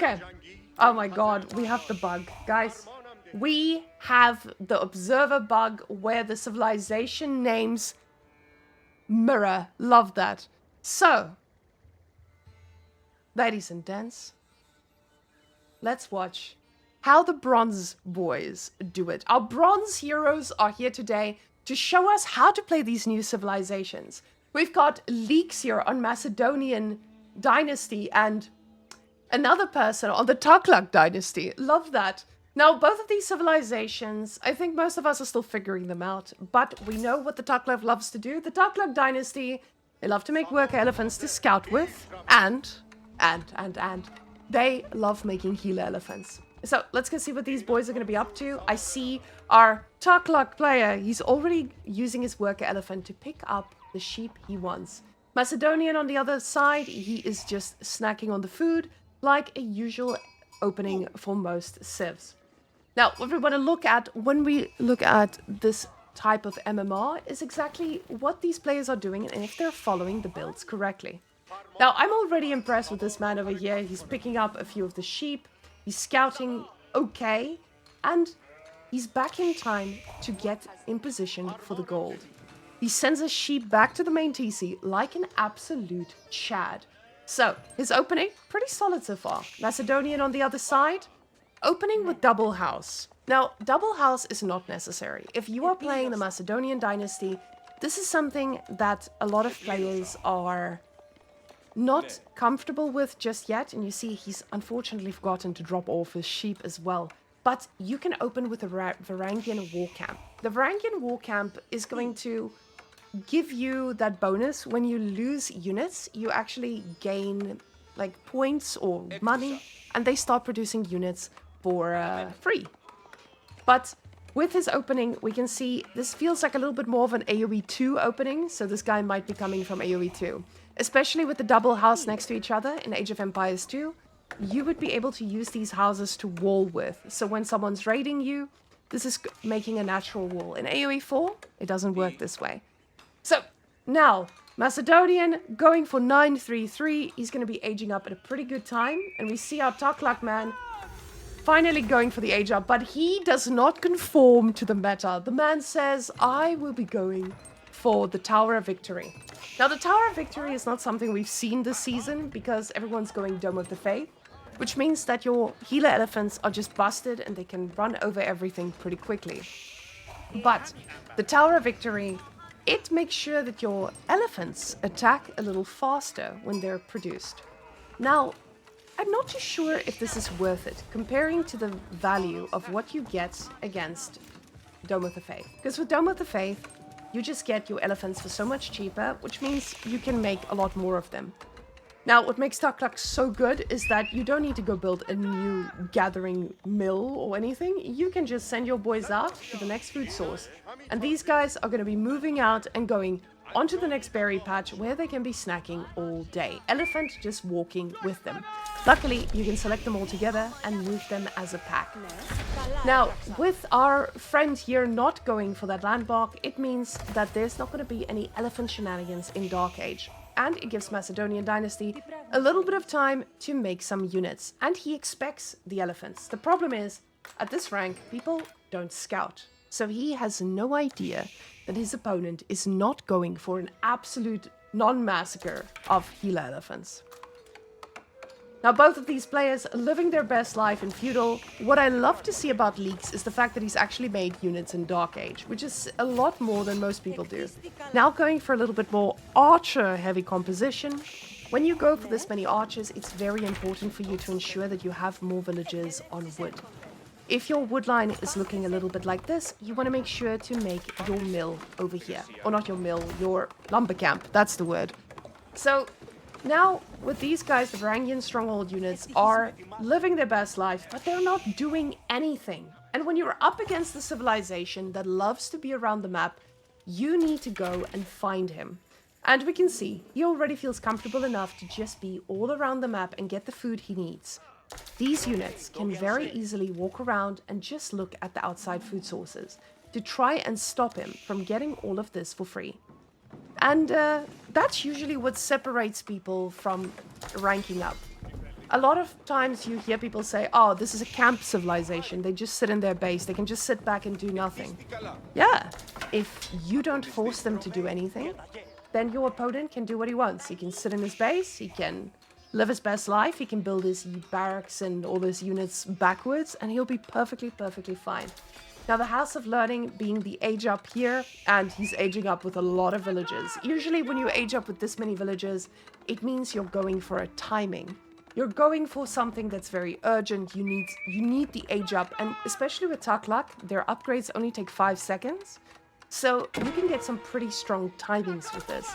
Okay. Oh my god, we have the bug. Guys, we have the observer bug where the civilization names mirror. Love that. So, ladies and gents, let's watch how the bronze boys do it. Our bronze heroes are here today to show us how to play these new civilizations. We've got leaks here on Macedonian dynasty and another person on the Taklak dynasty. Love that. Now, both of these civilizations, I think most of us are still figuring them out, but we know what the Taklak loves to do. The Taklak dynasty, they love to make worker elephants to scout with, and they love making healer elephants. So let's go see what these boys are going to be up to. I see our Taklak player. He's already using his worker elephant to pick up the sheep he wants. Macedonian on the other side, he is just snacking on the food like a usual opening for most civs. Now, what we want to look at when we look at this type of MMR is exactly what these players are doing and if they're following the builds correctly. Now, I'm already impressed with this man over here. He's picking up a few of the sheep. He's scouting okay. And he's back in time to get in position for the gold. He sends his sheep back to the main TC like an absolute Chad. So, his opening, pretty solid so far. Macedonian on the other side, opening with double house. Now, double house is not necessary. If you are playing the Macedonian dynasty, this is something that a lot of players are not comfortable with just yet. And you see, he's unfortunately forgotten to drop off his sheep as well. But you can open with a Whamenqt war camp. The Whamenqt war camp is going to give you that bonus. When you lose units, you actually gain like points or money, and they start producing units for free. But with his opening, we can see this feels like a little bit more of an Aoe2 opening, so this guy might be coming from Aoe2. Especially with the double house next to each other in Age of Empires 2, you would be able to use these houses to wall with. So when someone's raiding you, this is making a natural wall. In Aoe4, it doesn't work this way. So, now, Macedonian going for 933. He's going to be aging up at a pretty good time. And we see our Taklak man finally going for the age up. But he does not conform to the meta. The man says, I will be going for the Tower of Victory. Now, the Tower of Victory is not something we've seen this season because everyone's going Dome of the Faith, which means that your healer elephants are just busted and they can run over everything pretty quickly. But the Tower of Victory, it makes sure that your elephants attack a little faster when they're produced. Now, I'm not too sure if this is worth it, comparing to the value of what you get against Dome of the Faith. Because with Dome of the Faith, you just get your elephants for so much cheaper, which means you can make a lot more of them. Now, what makes Taklak so good is that you don't need to go build a new gathering mill or anything. You can just send your boys out to the next food source. And these guys are going to be moving out and going onto the next berry patch where they can be snacking all day. Elephant just walking with them. Luckily, you can select them all together and move them as a pack. Now, with our friend here not going for that landmark, it means that there's not going to be any elephant shenanigans in Dark Age. And it gives Macedonian Dynasty a little bit of time to make some units. And he expects the elephants. The problem is, at this rank, people don't scout. So he has no idea that his opponent is not going for an absolute non-massacre of healer elephants. Now, both of these players are living their best life in Feudal. What I love to see about Leaks is the fact that he's actually made units in Dark Age, which is a lot more than most people do. Now going for a little bit more archer-heavy composition. When you go for this many archers, it's very important for you to ensure that you have more villagers on wood. If your wood line is looking a little bit like this, you want to make sure to make your mill over here. Or not your mill, your lumber camp, that's the word. So now, with these guys, the Varangian stronghold units are living their best life, but they're not doing anything. And when you're up against the civilization that loves to be around the map, you need to go and find him. And we can see, he already feels comfortable enough to just be all around the map and get the food he needs. These units can very easily walk around and just look at the outside food sources to try and stop him from getting all of this for free. And that's usually what separates people from ranking up. A lot of times you hear people say, oh, this is a camp civilization. They just sit in their base. They can just sit back and do nothing. Yeah, if you don't force them to do anything, then your opponent can do what he wants. He can sit in his base. He can live his best life. He can build his barracks and all his units backwards, and he'll be perfectly fine. Now, the House of Learning being the age up here, and he's aging up with a lot of villagers. Usually when you age up with this many villagers, it means you're going for a timing. You're going for something that's very urgent. You need the age up, and especially with Taklak, their upgrades only take 5 seconds. So you can get some pretty strong timings with this.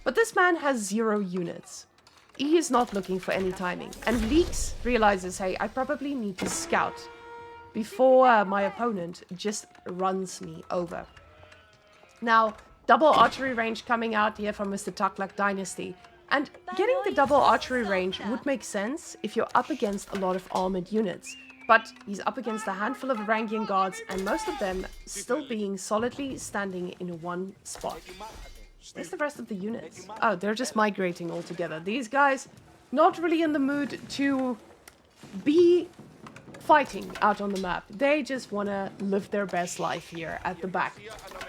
But this man has 0 units. He is not looking for any timing. And Leeks realizes, hey, I probably need to scout before my opponent just runs me over. Now, double archery range coming out here from Mr. Taklak Dynasty. And getting the double archery range would make sense if you're up against a lot of armored units. But he's up against a handful of Varangian guards, and most of them still being solidly standing in one spot. Where's the rest of the units? Oh, they're just migrating altogether. These guys, not really in the mood to be fighting out on the map. They just want to live their best life here at the back.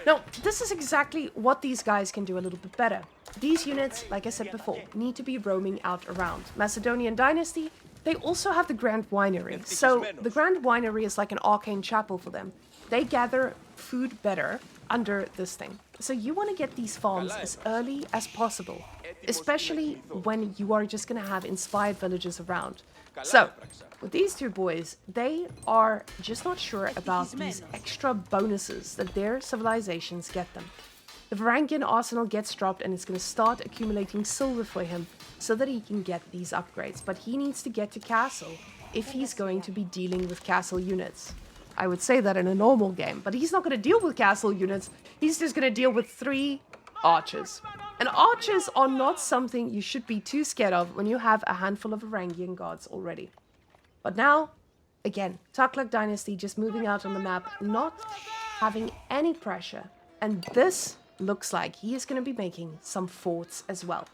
Now, this is exactly what these guys can do a little bit better. These units, like I said before, need to be roaming out around. Macedonian Dynasty, they also have the Grand Winery. So the Grand Winery is like an arcane chapel for them. They gather food better under this thing. So you want to get these farms as early as possible, especially when you are just going to have inspired villagers around. So, with these two boys, they are just not sure about these extra bonuses that their civilizations get them. The Varangian arsenal gets dropped and it's going to start accumulating silver for him so that he can get these upgrades. But he needs to get to castle if he's going to be dealing with castle units. I would say that in a normal game, but he's not going to deal with castle units. He's just going to deal with 3 archers. And archers are not something you should be too scared of when you have a handful of Varangian guards already. But now, again, Taklak Dynasty just moving out on the map, not having any pressure. And this looks like he is going to be making some forts as well.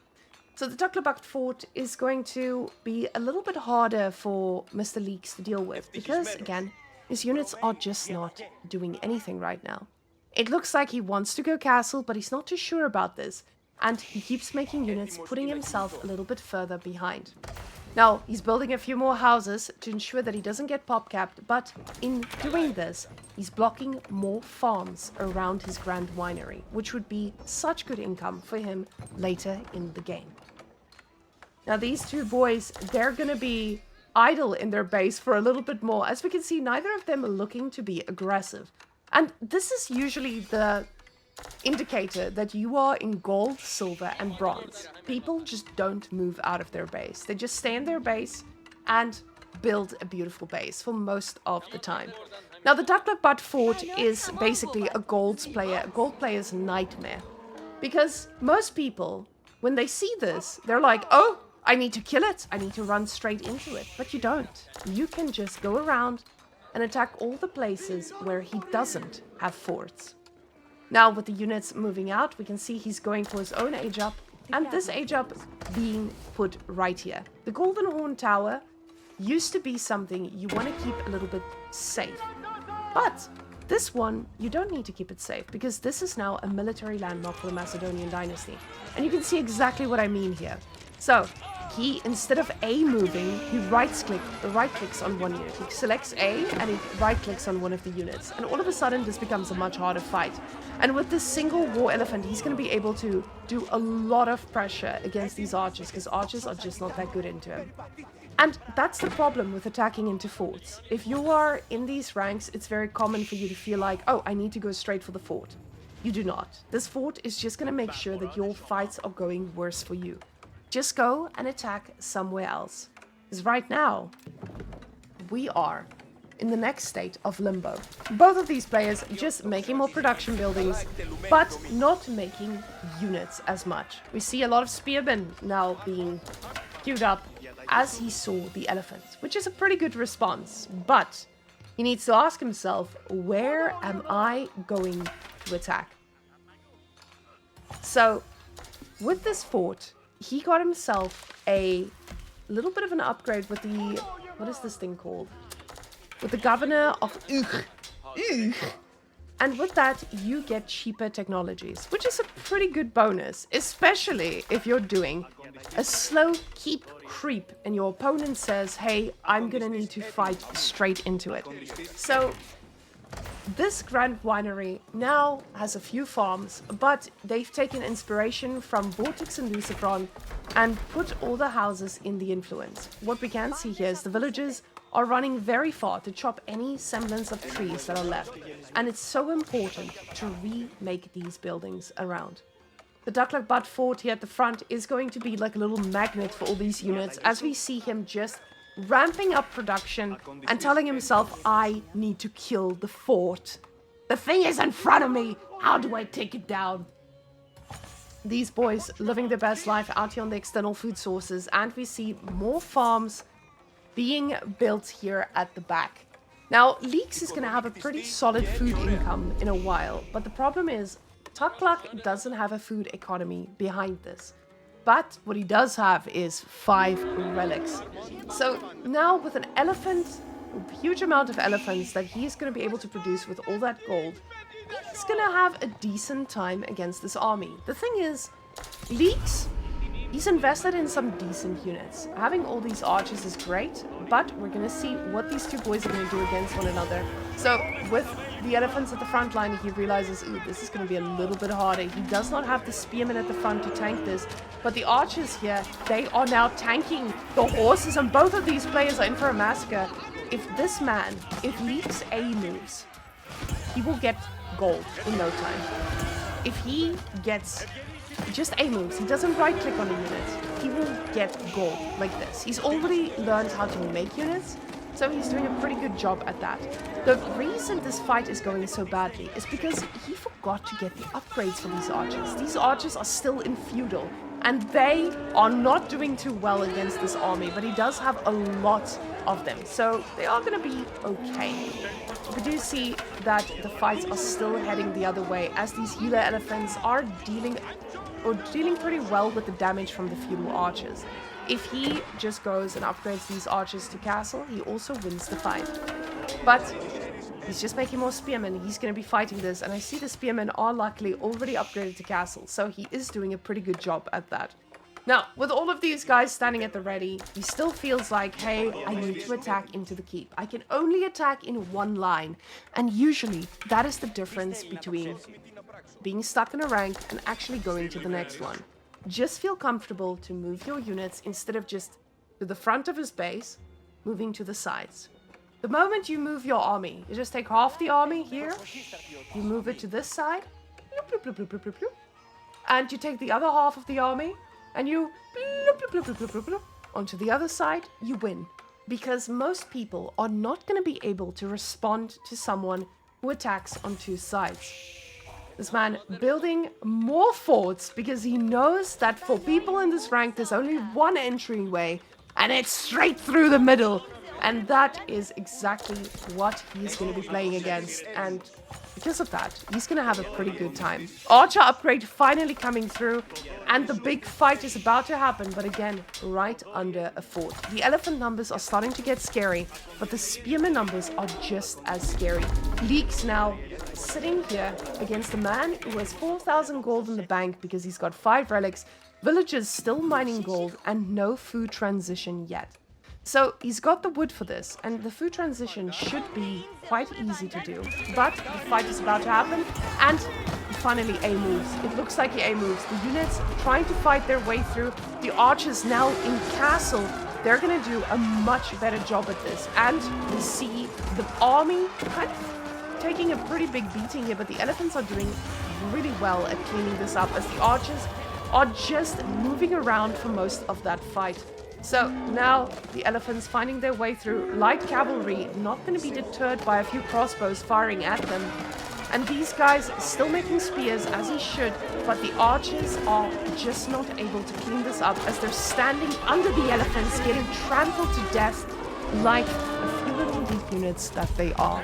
So the Taklak fort is going to be a little bit harder for Mr. Leeks to deal with. Because, again, his units are just not doing anything right now. It looks like he wants to go castle, but he's not too sure about this. And he keeps making units, putting himself a little bit further behind. Now, he's building a few more houses to ensure that he doesn't get pop-capped, but in doing this, he's blocking more farms around his Grand Winery, which would be such good income for him later in the game. Now, these two boys, they're going to be idle in their base for a little bit more. As we can see, neither of them are looking to be aggressive. And this is usually the indicator that you are in gold, silver, and bronze. People just don't move out of their base. They just stay in their base and build a beautiful base for most of the time. Now, the Taklak fort is basically a gold player's nightmare. Because most people, when they see this, they're like, oh, I need to kill it. I need to run straight into it. But you don't. You can just go around and attack all the places where he doesn't have forts. Now, with the units moving out, we can see he's going for his own age up, and this age up being put right here. The Golden Horn Tower used to be something you want to keep a little bit safe. But this one, you don't need to keep it safe, because this is now a military landmark for the Macedonian dynasty. And you can see exactly what I mean here. So, he, instead of A moving, he right-clicks on one unit. He selects A and he right-clicks on one of the units. And all of a sudden, this becomes a much harder fight. And with this single war elephant, he's going to be able to do a lot of pressure against these archers, because archers are just not that good into him. And that's the problem with attacking into forts. If you are in these ranks, it's very common for you to feel like, oh, I need to go straight for the fort. You do not. This fort is just going to make sure that your fights are going worse for you. Just go and attack somewhere else. Because right now, we are in the next state of limbo. Both of these players just making more production buildings, but not making units as much. We see a lot of spearmen now being queued up as he saw the elephants, which is a pretty good response. But he needs to ask himself, where am I going to attack? So, with this fort, he got himself a little bit of an upgrade with the... What is this thing called? With the governor of Ugh. And with that, you get cheaper technologies, which is a pretty good bonus, especially if you're doing a slow keep creep and your opponent says, hey, I'm gonna need to fight straight into it. So this Grand Winery now has a few farms, but they've taken inspiration from Vortex and Lucifron and put all the houses in the influence. What we can see here is the villagers are running very far to chop any semblance of trees that are left, and it's so important to remake these buildings around. The Duckluck Butt Fort here at the front is going to be like a little magnet for all these units, as we see him just ramping up production and telling himself, I need to kill the fort. The thing is in front of me, how do I take it down? These boys living their best life out here on the external food sources, and we see more farms being built here at the back. Now, Leeks is going to have a pretty solid food income in a while, but the problem is Tuckluck doesn't have a food economy behind this. But what he does have is 5 relics. So now with an elephant, a huge amount of elephants that he's going to be able to produce with all that gold, he's going to have a decent time against this army. The thing is, Leeks, he's invested in some decent units. Having all these archers is great, but we're going to see what these two boys are going to do against one another. So with the elephants at the front line, he realizes, ooh, this is going to be a little bit harder. He does not have the spearmen at the front to tank this, but the archers here, they are now tanking the horses, and both of these players are in for a massacre. If this man, if Leeks A moves, he will get gold in no time. If he gets just A moves, he doesn't right click on a unit, he will get gold like this. He's already learned how to make units, so he's doing a pretty good job at that. The reason this fight is going so badly is because he forgot to get the upgrades for these archers. These archers are still in Feudal, and they are not doing too well against this army, but he does have a lot of them, so they are going to be okay. We do see that the fights are still heading the other way, as these healer elephants are dealing pretty well with the damage from the Feudal archers. If he just goes and upgrades these archers to castle, he also wins the fight. But he's just making more spearmen. He's going to be fighting this, and I see the spearmen are luckily already upgraded to castle, so he is doing a pretty good job at that. Now, with all of these guys standing at the ready, he still feels like, hey, I need to attack into the keep. I can only attack in one line, and usually that is the difference between being stuck in a rank and actually going to the next one. Just feel comfortable to move your units instead of just to the front of his base, moving to the sides. The moment you move your army, you just take half the army here, you move it to this side, and you take the other half of the army, and you onto the other side, you win. Because most people are not going to be able to respond to someone who attacks on 2 sides. This man building more forts because he knows that for people in this rank, there's only one entryway, and it's straight through the middle. And that is exactly what he's going to be playing against. And because of that, he's going to have a pretty good time. Archer upgrade finally coming through, and the big fight is about to happen, but again, right under a fort. The elephant numbers are starting to get scary, but the spearman numbers are just as scary. Leeks now sitting here against a man who has 4,000 gold in the bank because he's got 5 relics, villagers still mining gold, and no food transition yet. So he's got the wood for this, and the food transition should be quite easy to do. But the fight is about to happen, and finally A moves. It looks like he A moves. The units trying to fight their way through. The archers now in castle. They're going to do a much better job at this. And we see the army kind of taking a pretty big beating here, but the elephants are doing really well at cleaning this up, as the archers are just moving around for most of that fight. So now the elephants finding their way through. Light cavalry not going to be deterred by a few crossbows firing at them. And these guys still making spears as he should, but the archers are just not able to clean this up as they're standing under the elephants, getting trampled to death like a few little weak units that they are.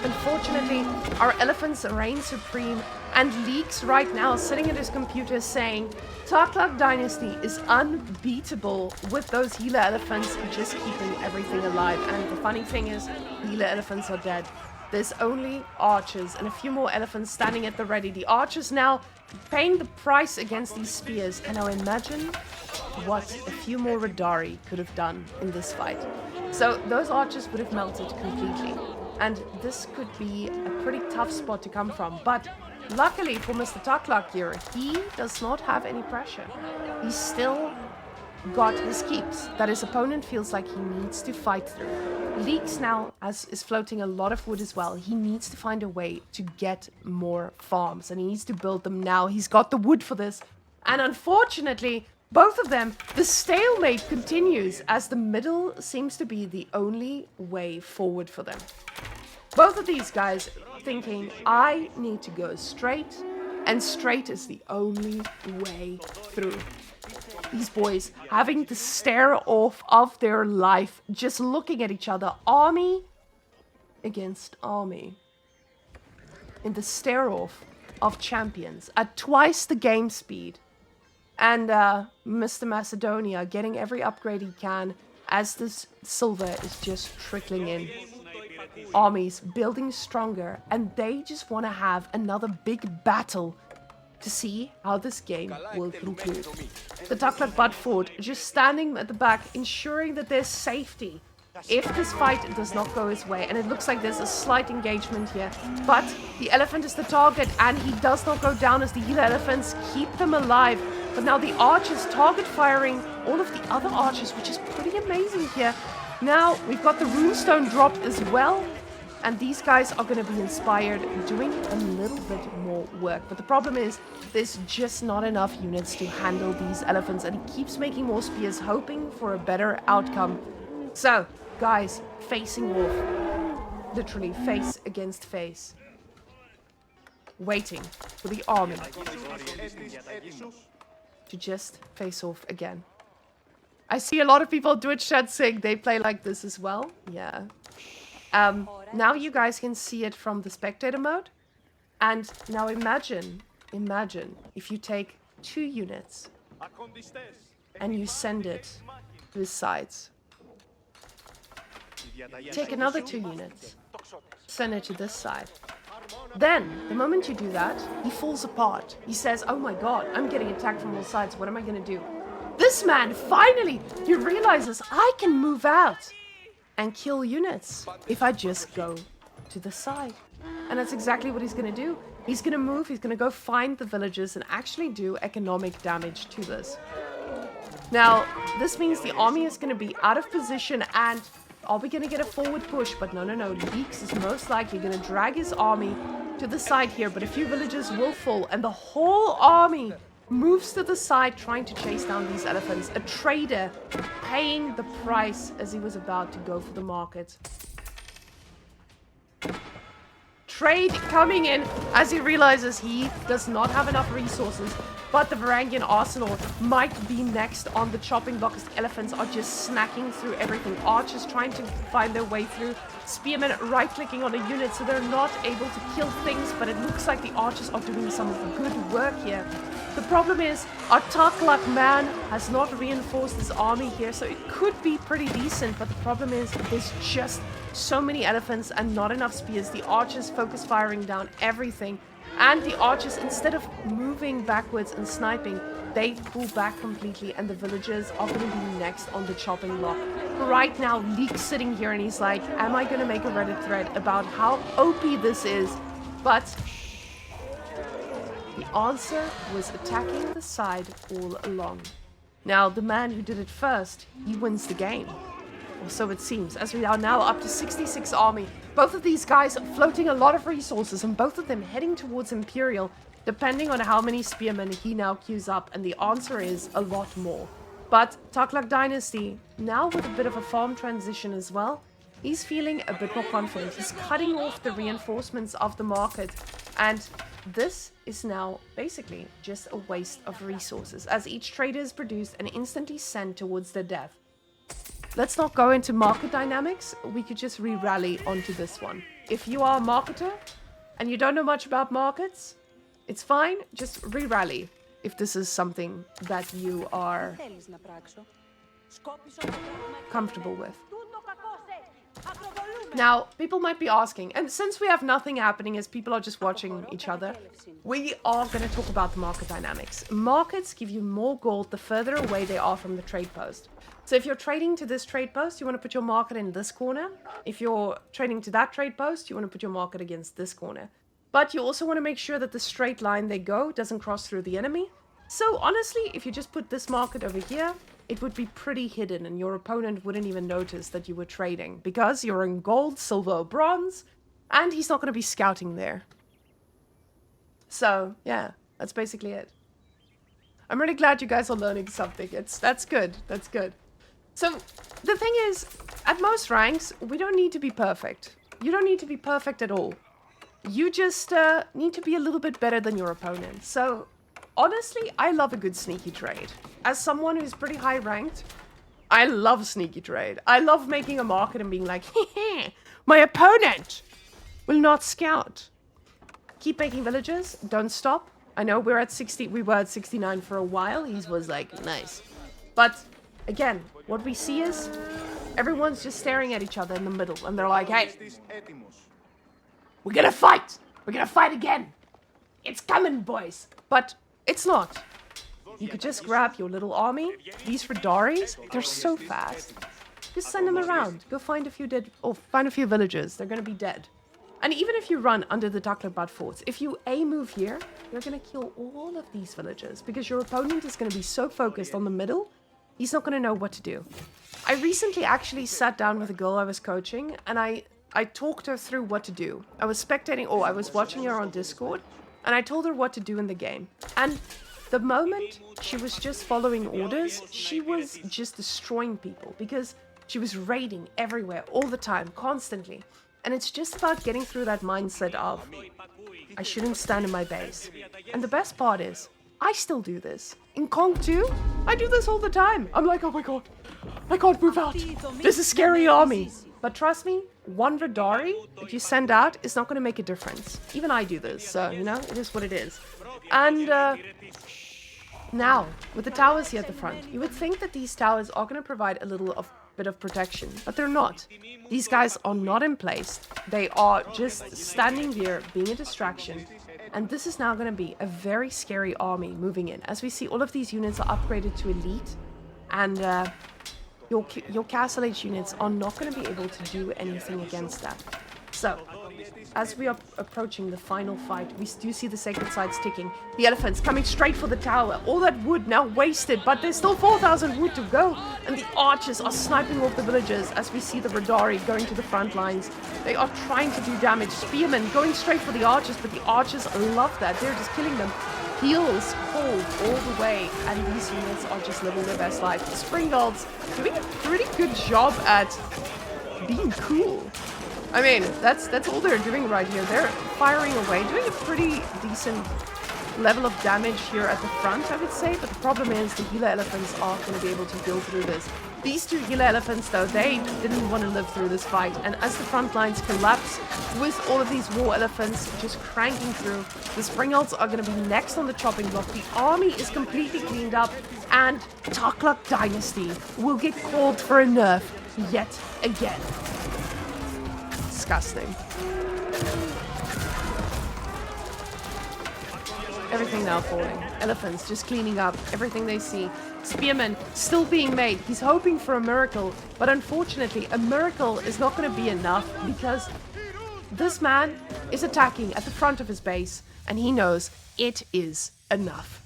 Unfortunately, our elephants reign supreme, And Leaks right now sitting at his computer saying, Taklak Dynasty is unbeatable with those healer elephants just keeping everything alive. And the funny thing is, healer elephants are dead. There's only archers and a few more elephants standing at the ready. The archers now paying the price against these spears. And now imagine what a few more Radari could have done in this fight. So those archers would have melted completely. And this could be a pretty tough spot to come from. But luckily for Mr. Taklak here, he does not have any pressure. He's still got his keeps that his opponent feels like he needs to fight through. Leaks now is floating a lot of wood as well. He needs to find a way to get more farms and he needs to build them now. He's got the wood for this. And unfortunately, both of them, the stalemate continues as the middle seems to be the only way forward for them. Both of these guys thinking, I need to go straight, and straight is the only way through. These boys having to stare off of their life, just looking at each other, army against army. In the stare off of champions at twice the game speed. And Mr. Macedonia getting every upgrade he can as this silver is just trickling in. Armies building stronger, and they just want to have another big battle to see how this game will conclude. The Taklak Budford just standing at the back, ensuring that there's safety if this fight does not go his way. And it looks like there's a slight engagement here, but the elephant is the target, and he does not go down as the healer elephants keep them alive. But now the archers target firing all of the other archers, which is pretty amazing here. Now we've got the runestone dropped as well. And these guys are going to be inspired, doing a little bit more work. But the problem is, there's just not enough units to handle these elephants. And he keeps making more spears, hoping for a better outcome. So, guys, facing off. Literally, face against face. Waiting for the army to just face off again. I see a lot of people in Twitch chat saying they play like this as well. Yeah. Now you guys can see it from the spectator mode. And now imagine if you take 2 units and you send it to the sides. Take another 2 units, send it to this side. Then, the moment you do that, he falls apart. He says, oh my god, I'm getting attacked from all sides. What am I going to do? This man, finally, he realizes I can move out and kill units if I just go to the side. And that's exactly what he's going to do. He's going to move, he's going to go find the villagers and actually do economic damage to this. Now, this means the army is going to be out of position, and are we going to get a forward push? But no. Leaks is most likely going to drag his army to the side here, but a few villagers will fall, and the whole army moves to the side trying to chase down these elephants. A trader paying the price as he was about to go for the market. Trade coming in as he realizes he does not have enough resources, but the Varangian arsenal might be next on the chopping block as the elephants are just snacking through everything. Archers trying to find their way through. Spearmen right-clicking on a unit so they're not able to kill things, but it looks like the archers are doing some good work here. The problem is, our Taklak man has not reinforced his army here, so it could be pretty decent, but the problem is there's just so many elephants and not enough spears. The archers focus firing down everything, and the archers, instead of moving backwards and sniping, they pull back completely, and the villagers are going to be next on the chopping block. Right now, Leek's sitting here and he's like, am I going to make a Reddit thread about how OP this is? But the answer was attacking the side all along. Now, the man who did it first, he wins the game. Or so it seems, as we are now up to 66 army. Both of these guys floating a lot of resources, and both of them heading towards Imperial, depending on how many spearmen he now queues up, and the answer is a lot more. But Taklak Dynasty, now with a bit of a farm transition as well, he's feeling a bit more confident. He's cutting off the reinforcements of the market, and this is now basically just a waste of resources, as each trader is produced and instantly sent towards their death. Let's not go into market dynamics, we could just re-rally onto this one. If you are a marketer, and you don't know much about markets, It's fine. Just re-rally if this is something that you are comfortable with. Now, people might be asking, and since we have nothing happening as people are just watching each other, we are going to talk about the market dynamics. Markets give you more gold the further away they are from the trade post. So if you're trading to this trade post, you want to put your market in this corner. If you're trading to that trade post, you want to put your market against this corner. But you also want to make sure that the straight line they go doesn't cross through the enemy. So honestly, if you just put this market over here, it would be pretty hidden and your opponent wouldn't even notice that you were trading because you're in gold, silver, or bronze, and he's not going to be scouting there. So, yeah, that's basically it. I'm really glad you guys are learning something. That's good. That's good. So, the thing is, at most ranks, we don't need to be perfect. You don't need to be perfect at all. You just need to be a little bit better than your opponent. So, honestly, I love a good sneaky trade. As someone who's pretty high ranked, I love sneaky trade. I love making a market and being like, heh, my opponent will not scout. Keep making villages. Don't stop. I know we're at 60. We were at 69 for a while. He was like, nice. But again, what we see is everyone's just staring at each other in the middle. And they're like, hey, we're going to fight. We're going to fight again. It's coming, boys. But it's not. You could just grab your little army. These Redaris, they're so fast. Just send them around. Go find a few dead, or find a few villagers. They're gonna be dead. And even if you run under the Taklakbat forts, if you move here, you're gonna kill all of these villagers because your opponent is gonna be so focused on the middle, he's not gonna know what to do. I recently actually sat down with a girl I was coaching, and I talked her through what to do. I was spectating, I was watching her on Discord, and I told her what to do in the game. And the moment she was just following orders, she was just destroying people because she was raiding everywhere, all the time, constantly. And it's just about getting through that mindset of, I shouldn't stand in my base. And the best part is, I still do this. In Whamenqt 2, I do this all the time. I'm like, oh my god, I can't move out. This is a scary army. But trust me, one Redari that you send out is not going to make a difference. Even I do this, so, you know, it is what it is. And, now, with the towers here at the front, you would think that these towers are going to provide a bit of protection, but they're not. These guys are not in place. They are just standing here, being a distraction. And this is now going to be a very scary army moving in. As we see, all of these units are upgraded to elite, and your Castle Age units are not going to be able to do anything against that. So, as we are approaching the final fight, we do see the sacred sides ticking. The elephants coming straight for the tower. All that wood now wasted, but there's still 4,000 wood to go. And the archers are sniping off the villagers as we see the Redari going to the front lines. They are trying to do damage. Spearmen going straight for the archers, but the archers love that. They're just killing them. Heals hold all the way, and these units are just living their best life. The Springald's doing a pretty good job at being cool. I mean, that's all they're doing right here. They're firing away, doing a pretty decent level of damage here at the front, I would say. But the problem is the Gila elephants are going to be able to go through this. These two Gila elephants, though, they didn't want to live through this fight. And as the front lines collapse, with all of these war elephants just cranking through, the Springalds are going to be next on the chopping block. The army is completely cleaned up, and Taklak Dynasty will get called for a nerf yet again. Disgusting. Everything now falling. Elephants just cleaning up everything they see. Spearmen still being made. He's hoping for a miracle, but unfortunately a miracle is not going to be enough because this man is attacking at the front of his base and he knows it is enough.